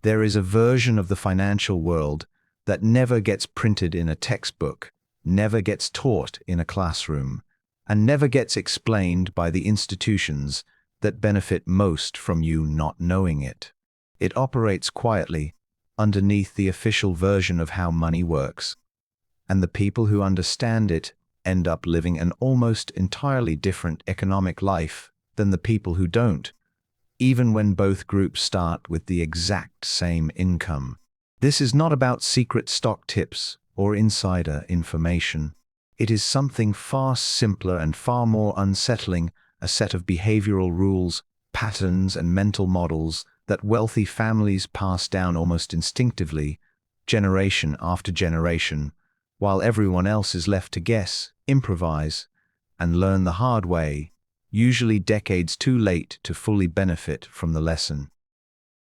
There is a version of the financial world that never gets printed in a textbook, never gets taught in a classroom, and never gets explained by the institutions that benefit most from you not knowing it. It operates quietly underneath the official version of how money works, and the people who understand it end up living an almost entirely different economic life than the people who don't, even when both groups start with the exact same income. This is not about secret stock tips or insider information. It is something far simpler and far more unsettling, a set of behavioral rules, patterns, and mental models that wealthy families pass down almost instinctively, generation after generation, while everyone else is left to guess, improvise, and learn the hard way, usually decades too late to fully benefit from the lesson.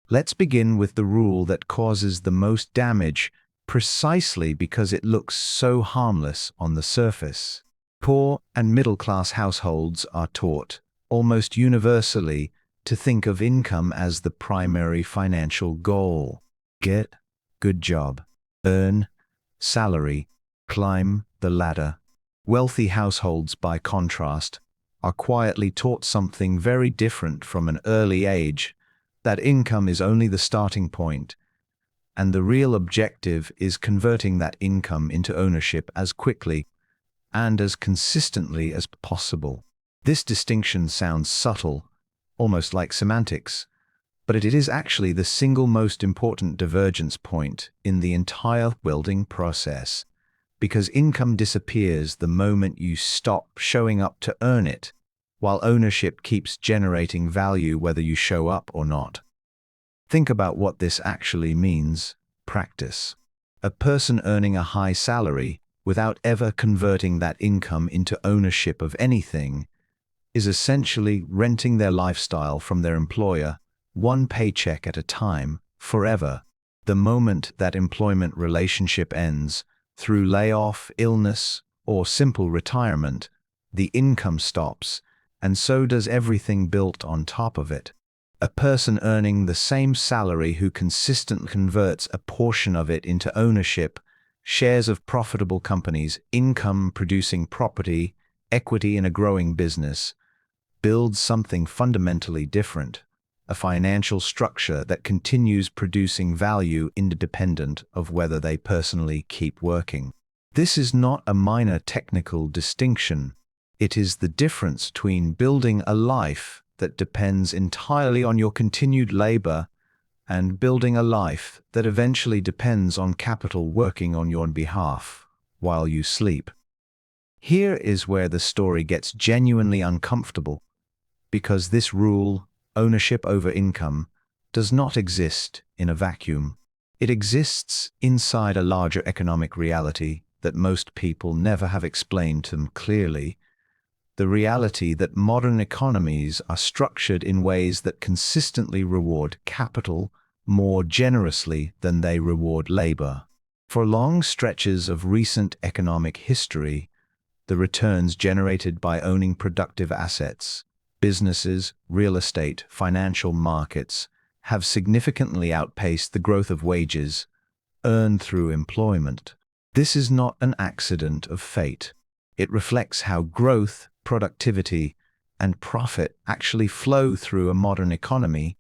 Let's begin with the rule that causes the most damage precisely because it looks so harmless on the surface. Poor and middle-class households are taught, almost universally, to think of income as the primary financial goal. Get, good job, earn, salary, climb the ladder. Wealthy households, by contrast, are quietly taught something very different from an early age, that income is only the starting point, and the real objective is converting that income into ownership as quickly and as consistently as possible. This distinction sounds subtle, almost like semantics, but it is actually the single most important divergence point in the entire building process, because income disappears the moment you stop showing up to earn it, while ownership keeps generating value whether you show up or not. Think about what this actually means. Practice. A person earning a high salary without ever converting that income into ownership of anything is essentially renting their lifestyle from their employer, one paycheck at a time, forever. The moment that employment relationship ends, through layoff, illness, or simple retirement, the income stops, and so does everything built on top of it. A person earning the same salary who consistently converts a portion of it into ownership, shares of profitable companies, income-producing property, equity in a growing business, builds something fundamentally different, a financial structure that continues producing value independent of whether they personally keep working. This is not a minor technical distinction. It is the difference between building a life that depends entirely on your continued labor and building a life that eventually depends on capital working on your behalf while you sleep. Here is where the story gets genuinely uncomfortable, because this rule, ownership over income, does not exist in a vacuum. It exists inside a larger economic reality that most people never have explained to them clearly, the reality that modern economies are structured in ways that consistently reward capital more generously than they reward labor. For long stretches of recent economic history, the returns generated by owning productive assets, businesses, real estate, financial markets, have significantly outpaced the growth of wages earned through employment. This is not an accident of fate. It reflects how growth, productivity, and profit actually flow through a modern economy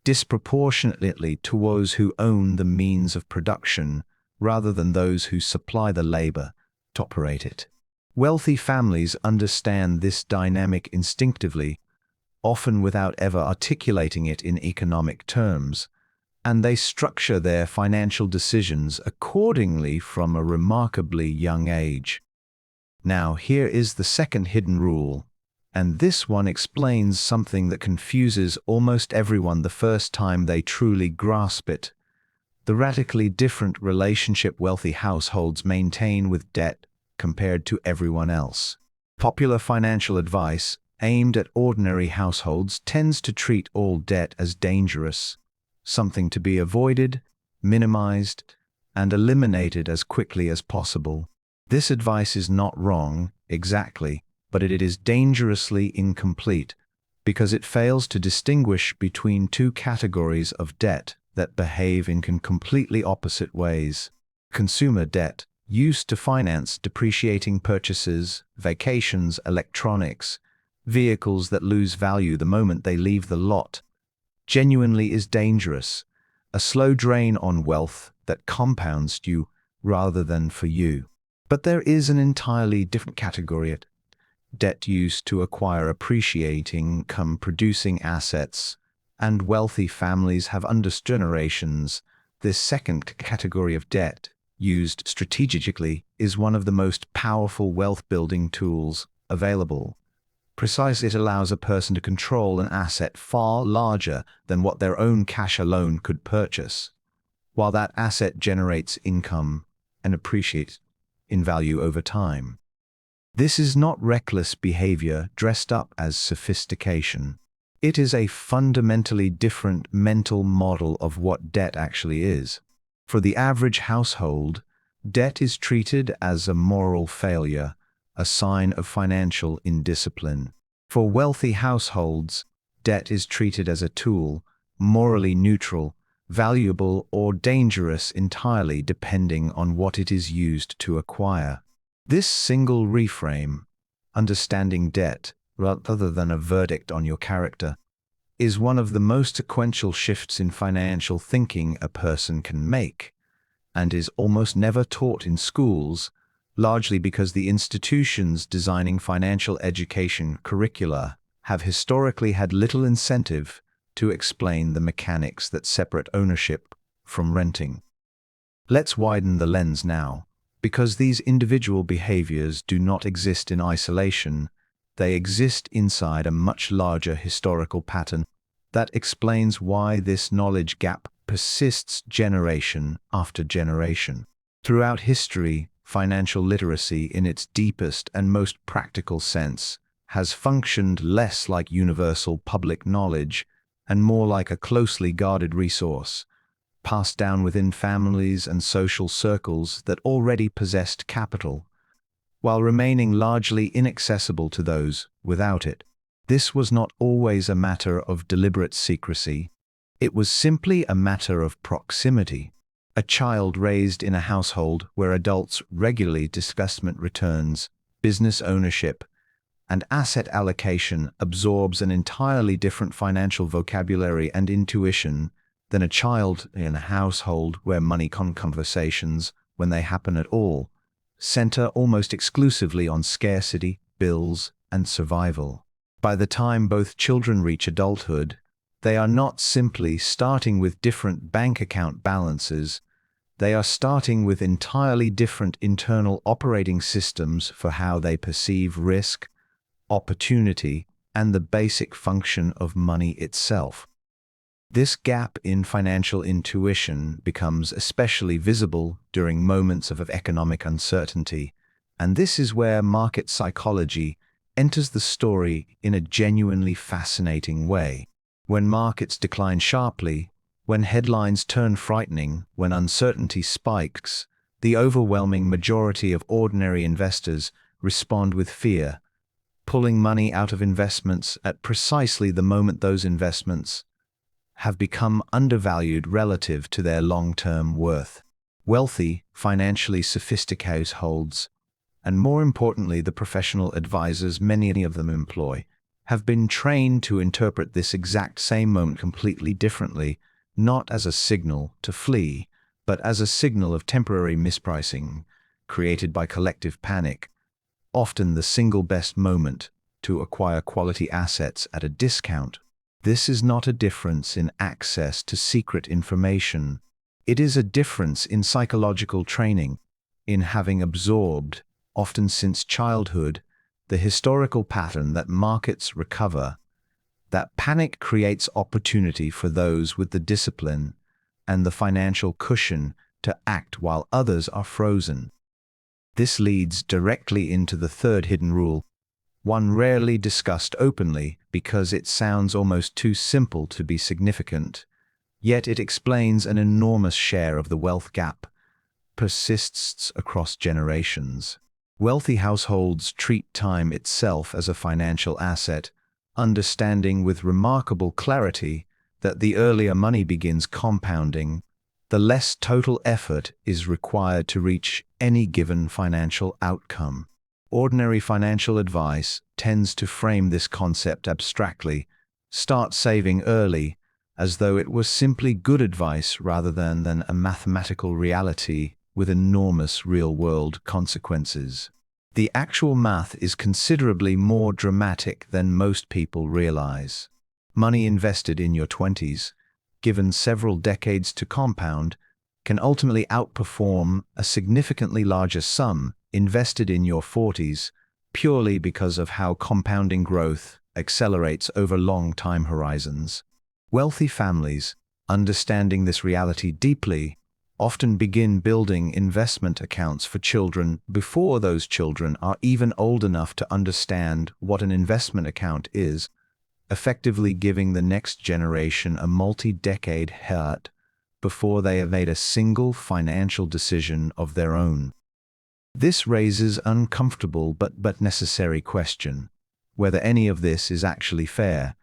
disproportionately to those who own the means of production rather than those who supply the labor to operate it. Wealthy families understand this dynamic instinctively, often without ever articulating it in economic terms, and they structure their financial decisions accordingly from a remarkably young age. Now, here is the second hidden rule, and this one explains something that confuses almost everyone the first time they truly grasp it: the radically different relationship wealthy households maintain with debt compared to everyone else. Popular financial advice aimed at ordinary households tends to treat all debt as dangerous, something to be avoided, minimized, and eliminated as quickly as possible. This advice is not wrong, exactly, but it is dangerously incomplete because it fails to distinguish between two categories of debt: that behave in completely opposite ways. Consumer debt, used to finance depreciating purchases, vacations, electronics, vehicles that lose value the moment they leave the lot, genuinely is dangerous, a slow drain on wealth that compounds you rather than for you. But there is an entirely different category of debt used to acquire appreciating income-producing assets, and wealthy families have understood generations. This second category of debt, used strategically, is one of the most powerful wealth-building tools available. Precisely, it allows a person to control an asset far larger than what their own cash alone could purchase, while that asset generates income and appreciates in value over time. This is not reckless behavior dressed up as sophistication. It is a fundamentally different mental model of what debt actually is. For the average household, debt is treated as a moral failure, a sign of financial indiscipline. For wealthy households, debt is treated as a tool, morally neutral, valuable or dangerous entirely depending on what it is used to acquire. This single reframe, understanding debt rather than a verdict on your character, is one of the most sequential shifts in financial thinking a person can make, and is almost never taught in schools, largely because the institutions designing financial education curricula have historically had little incentive to explain the mechanics that separate ownership from renting. Let's widen the lens now. Because these individual behaviors do not exist in isolation, they exist inside a much larger historical pattern that explains why this knowledge gap persists generation after generation. Throughout history, financial literacy in its deepest and most practical sense has functioned less like universal public knowledge and more like a closely guarded resource, passed down within families and social circles that already possessed capital, while remaining largely inaccessible to those without it. This was not always a matter of deliberate secrecy. It was simply a matter of proximity. A child raised in a household where adults regularly discuss returns, business ownership, and asset allocation absorbs an entirely different financial vocabulary and intuition than a child in a household where money conversations, when they happen at all, center almost exclusively on scarcity, bills, and survival. By the time both children reach adulthood, they are not simply starting with different bank account balances, they are starting with entirely different internal operating systems for how they perceive risk, opportunity, and the basic function of money itself. This gap in financial intuition becomes especially visible during moments of economic uncertainty, and this is where market psychology enters the story in a genuinely fascinating way. When markets decline sharply, when headlines turn frightening, when uncertainty spikes, the overwhelming majority of ordinary investors respond with fear, pulling money out of investments at precisely the moment those investments have become undervalued relative to their long-term worth. Wealthy, financially sophisticated households, and more importantly the professional advisors many of them employ, have been trained to interpret this exact same moment completely differently, not as a signal to flee, but as a signal of temporary mispricing created by collective panic, often the single best moment to acquire quality assets at a discount. This is not a difference in access to secret information. It is a difference in psychological training, in having absorbed, often since childhood, the historical pattern that markets recover, that panic creates opportunity for those with the discipline and the financial cushion to act while others are frozen. This leads directly into the third hidden rule, one rarely discussed openly because it sounds almost too simple to be significant, yet it explains an enormous share of the wealth gap, persists across generations. Wealthy households treat time itself as a financial asset, understanding with remarkable clarity that the earlier money begins compounding, the less total effort is required to reach any given financial outcome. Ordinary financial advice tends to frame this concept abstractly: start saving early, as though it was simply good advice rather than a mathematical reality with enormous real-world consequences. The actual math is considerably more dramatic than most people realize. Money invested in your 20s, given several decades to compound, can ultimately outperform a significantly larger sum invested in your 40s, purely because of how compounding growth accelerates over long time horizons. Wealthy families, understanding this reality deeply, often begin building investment accounts for children before those children are even old enough to understand what an investment account is, effectively giving the next generation a multi-decade head before they have made a single financial decision of their own. This raises an uncomfortable but necessary question: whether any of this is actually fair,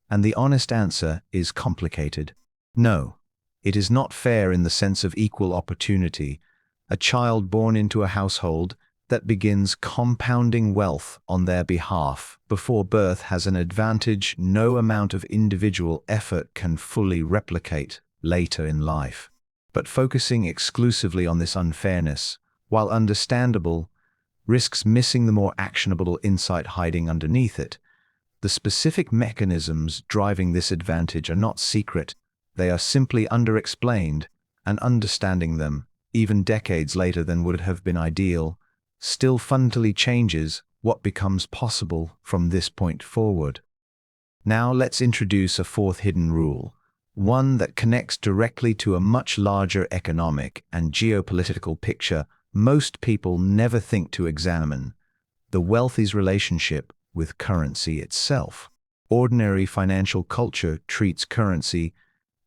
and the honest answer is complicated. No, it is not fair in the sense of equal opportunity. A child born into a household that begins compounding wealth on their behalf before birth has an advantage no amount of individual effort can fully replicate later in life. But focusing exclusively on this unfairness, while understandable, risks missing the more actionable insight hiding underneath it. The specific mechanisms driving this advantage are not secret, they are simply underexplained, and understanding them, even decades later than would have been ideal, still fundamentally changes what becomes possible from this point forward. Now let's introduce a fourth hidden rule, one that connects directly to a much larger economic and geopolitical picture most people never think to examine: the wealthy's relationship with currency itself. Ordinary financial culture treats currency,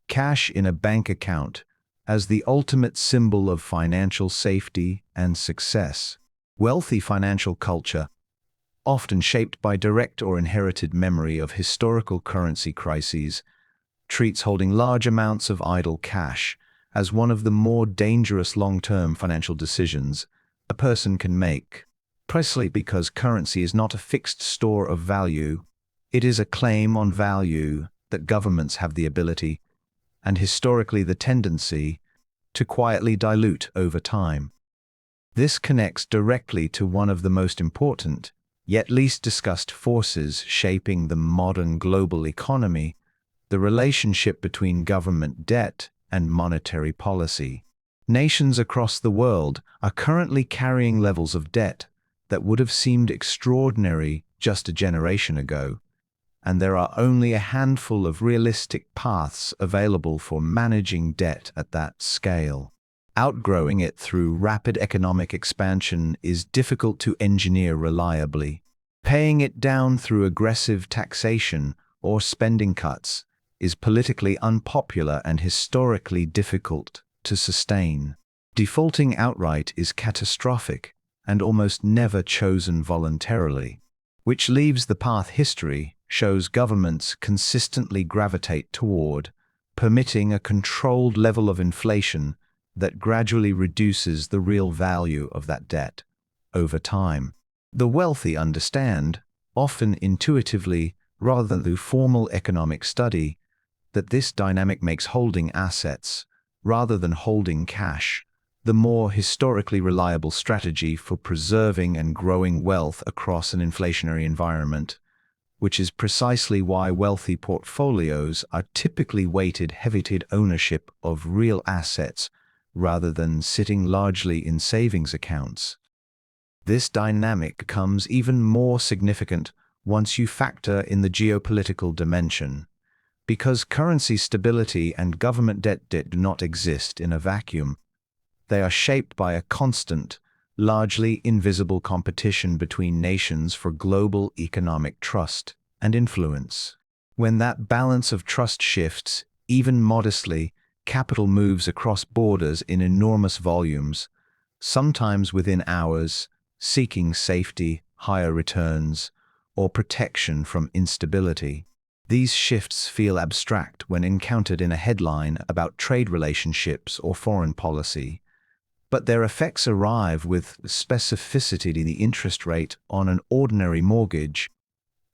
cash in a bank account, as the ultimate symbol of financial safety and success. Wealthy financial culture, often shaped by direct or inherited memory of historical currency crises, treats holding large amounts of idle cash as one of the more dangerous long-term financial decisions a person can make. Precisely because currency is not a fixed store of value, it is a claim on value that governments have the ability, and historically the tendency, to quietly dilute over time. This connects directly to one of the most important, yet least discussed forces shaping the modern global economy: the relationship between government debt and monetary policy. Nations across the world are currently carrying levels of debt that would have seemed extraordinary just a generation ago, and there are only a handful of realistic paths available for managing debt at that scale. Outgrowing it through rapid economic expansion is difficult to engineer reliably. Paying it down through aggressive taxation or spending cuts is politically unpopular and historically difficult to sustain. Defaulting outright is catastrophic and almost never chosen voluntarily, which leaves the path history shows governments consistently gravitate toward, permitting a controlled level of inflation that gradually reduces the real value of that debt over time. The wealthy understand, often intuitively rather than through formal economic study, that this dynamic makes holding assets, rather than holding cash, the more historically reliable strategy for preserving and growing wealth across an inflationary environment, which is precisely why wealthy portfolios are typically weighted heavily to ownership of real assets rather than sitting largely in savings accounts. This dynamic becomes even more significant once you factor in the geopolitical dimension, because currency stability and government debt do not exist in a vacuum. They are shaped by a constant, largely invisible competition between nations for global economic trust and influence. When that balance of trust shifts, even modestly, capital moves across borders in enormous volumes, sometimes within hours, seeking safety, higher returns, or protection from instability. These shifts feel abstract when encountered in a headline about trade relationships or foreign policy, but their effects arrive with specificity in the interest rate on an ordinary mortgage,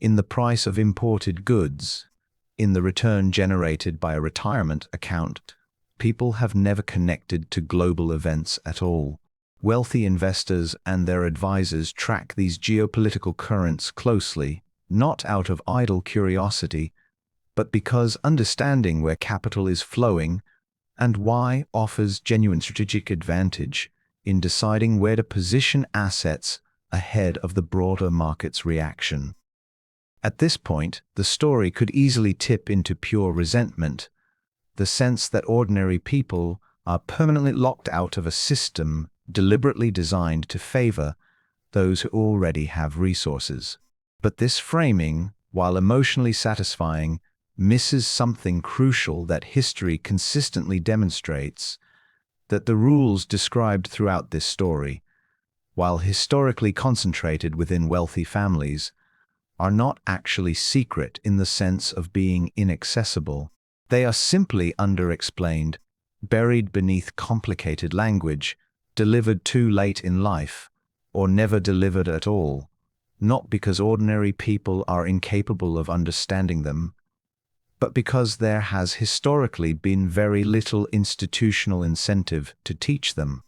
in the price of imported goods, in the return generated by a retirement account. People have never connected to global events at all. Wealthy investors and their advisors track these geopolitical currents closely, not out of idle curiosity, but because understanding where capital is flowing and why offers genuine strategic advantage in deciding where to position assets ahead of the broader market's reaction. At this point, the story could easily tip into pure resentment, the sense that ordinary people are permanently locked out of a system deliberately designed to favor those who already have resources. But this framing, while emotionally satisfying, misses something crucial that history consistently demonstrates: that the rules described throughout this story, while historically concentrated within wealthy families, are not actually secret in the sense of being inaccessible. They are simply underexplained, buried beneath complicated language, delivered too late in life, or never delivered at all, not because ordinary people are incapable of understanding them, but because there has historically been very little institutional incentive to teach them.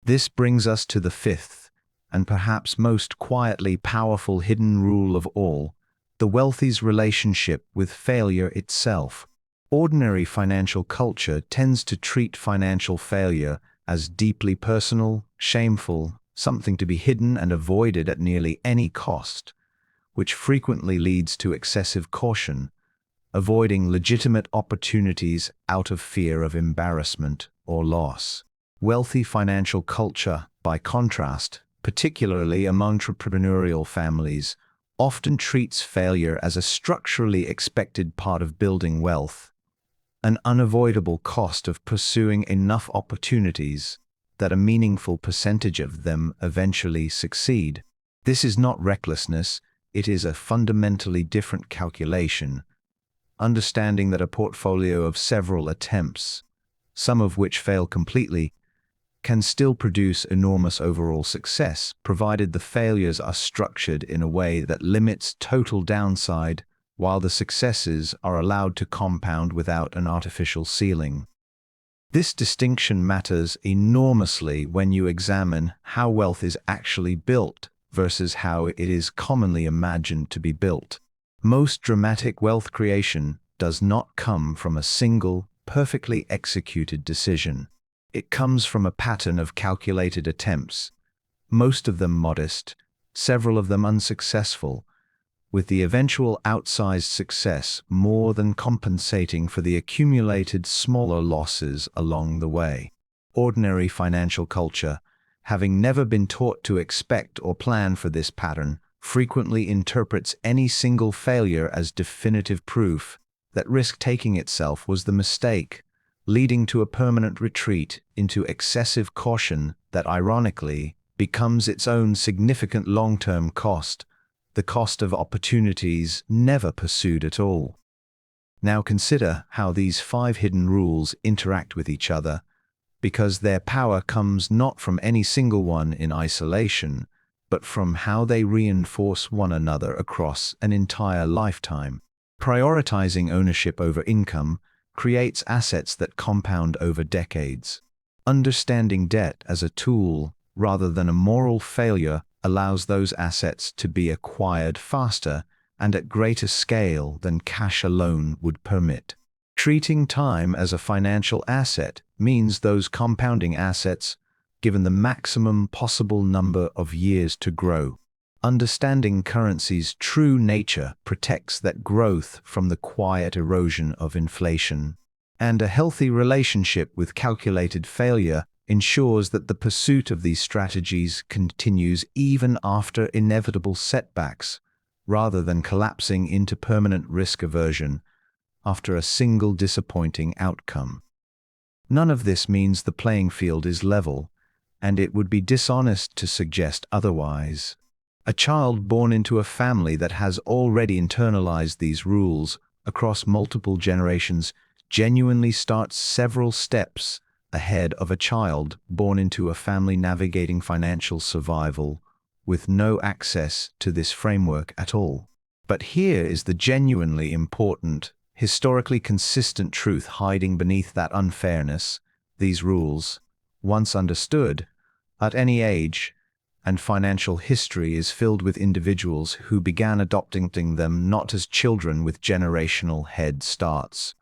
This brings us to the fifth, and perhaps most quietly powerful hidden rule of all: the wealthy's relationship with failure itself. Ordinary financial culture tends to treat financial failure as deeply personal, shameful, something to be hidden and avoided at nearly any cost, which frequently leads to excessive caution, avoiding legitimate opportunities out of fear of embarrassment or loss. Wealthy financial culture, by contrast, particularly among entrepreneurial families, often treats failure as a structurally expected part of building wealth, an unavoidable cost of pursuing enough opportunities that a meaningful percentage of them eventually succeed. This is not recklessness, it is a fundamentally different calculation. Understanding that a portfolio of several attempts, some of which fail completely, can still produce enormous overall success, provided the failures are structured in a way that limits total downside, while the successes are allowed to compound without an artificial ceiling. This distinction matters enormously when you examine how wealth is actually built versus how it is commonly imagined to be built. Most dramatic wealth creation does not come from a single, perfectly executed decision. It comes from a pattern of calculated attempts, most of them modest, several of them unsuccessful, with the eventual outsized success more than compensating for the accumulated smaller losses along the way. Ordinary financial culture, having never been taught to expect or plan for this pattern, frequently interprets any single failure as definitive proof that risk-taking itself was the mistake, leading to a permanent retreat into excessive caution that, ironically, becomes its own significant long-term cost, the cost of opportunities never pursued at all. Now consider how these 5 hidden rules interact with each other, because their power comes not from any single one in isolation, but from how they reinforce one another across an entire lifetime. Prioritizing ownership over income creates assets that compound over decades. Understanding debt as a tool rather than a moral failure allows those assets to be acquired faster and at greater scale than cash alone would permit. Treating time as a financial asset means those compounding assets given the maximum possible number of years to grow. Understanding currency's true nature protects that growth from the quiet erosion of inflation. And a healthy relationship with calculated failure ensures that the pursuit of these strategies continues even after inevitable setbacks, rather than collapsing into permanent risk aversion after a single disappointing outcome. None of this means the playing field is level, and it would be dishonest to suggest otherwise. A child born into a family that has already internalized these rules across multiple generations genuinely starts several steps ahead of a child born into a family navigating financial survival with no access to this framework at all. But here is the genuinely important, historically consistent truth hiding beneath that unfairness. These rules, once understood, at any age, and financial history is filled with individuals who began adopting them not as children with generational head starts,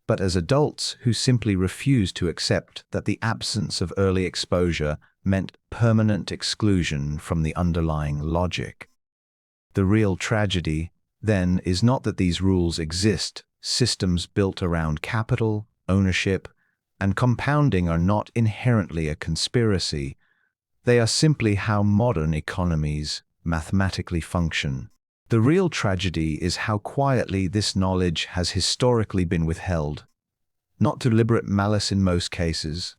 but as adults who simply refused to accept that the absence of early exposure meant permanent exclusion from the underlying logic. The real tragedy, then, is not that these rules exist. Systems built around capital, ownership, and compounding are not inherently a conspiracy. They are simply how modern economies mathematically function. The real tragedy is how quietly this knowledge has historically been withheld, not through deliberate malice in most cases,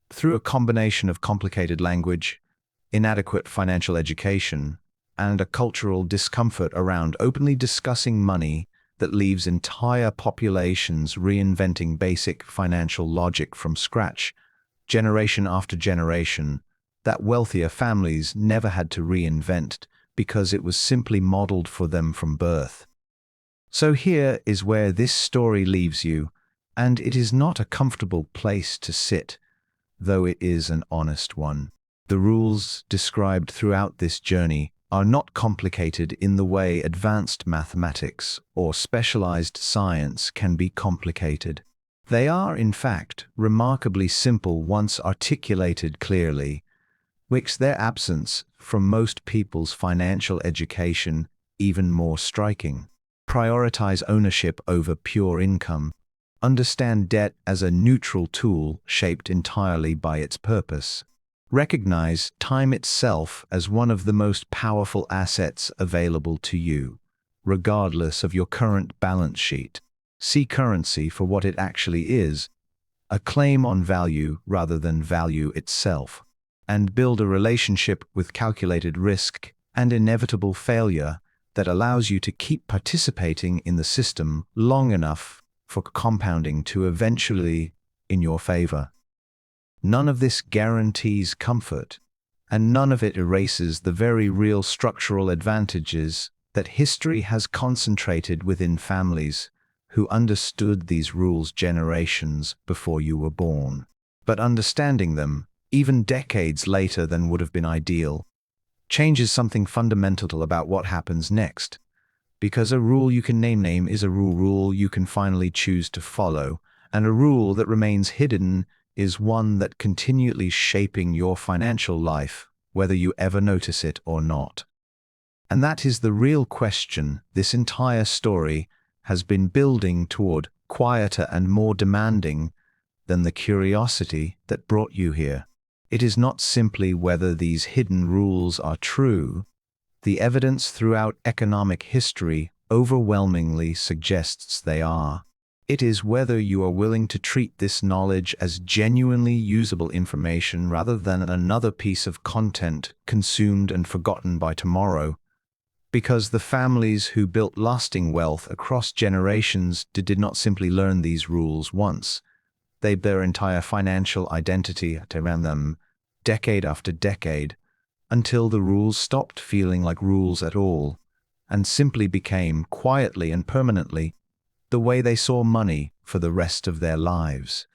through a combination of complicated language, inadequate financial education, and a cultural discomfort around openly discussing money that leaves entire populations reinventing basic financial logic from scratch, generation after generation, that wealthier families never had to reinvent because it was simply modeled for them from birth. So here is where this story leaves you, and it is not a comfortable place to sit, though it is an honest one. The rules described throughout this journey are not complicated in the way advanced mathematics or specialized science can be complicated. They are, in fact, remarkably simple once articulated clearly, makes their absence from most people's financial education even more striking. Prioritize ownership over pure income. Understand debt as a neutral tool shaped entirely by its purpose. Recognize time itself as one of the most powerful assets available to you, regardless of your current balance sheet. See currency for what it actually is, a claim on value rather than value itself, and build a relationship with calculated risk and inevitable failure that allows you to keep participating in the system long enough for compounding to eventually in your favor. None of this guarantees comfort, and none of it erases the very real structural advantages that history has concentrated within families who understood these rules generations before you were born. But understanding them, even decades later than would have been ideal, changes something fundamental about what happens next. Because a rule you can name is a rule you can finally choose to follow, and a rule that remains hidden is one that continually shaping your financial life, whether you ever notice it or not. And that is the real question this entire story has been building toward, quieter and more demanding than the curiosity that brought you here. It is not simply whether these hidden rules are true. The evidence throughout economic history overwhelmingly suggests they are. It is whether you are willing to treat this knowledge as genuinely usable information rather than another piece of content consumed and forgotten by tomorrow. Because the families who built lasting wealth across generations did not simply learn these rules once. They built their entire financial identity around them, decade after decade, until the rules stopped feeling like rules at all, and simply became, quietly and permanently, the way they saw money for the rest of their lives.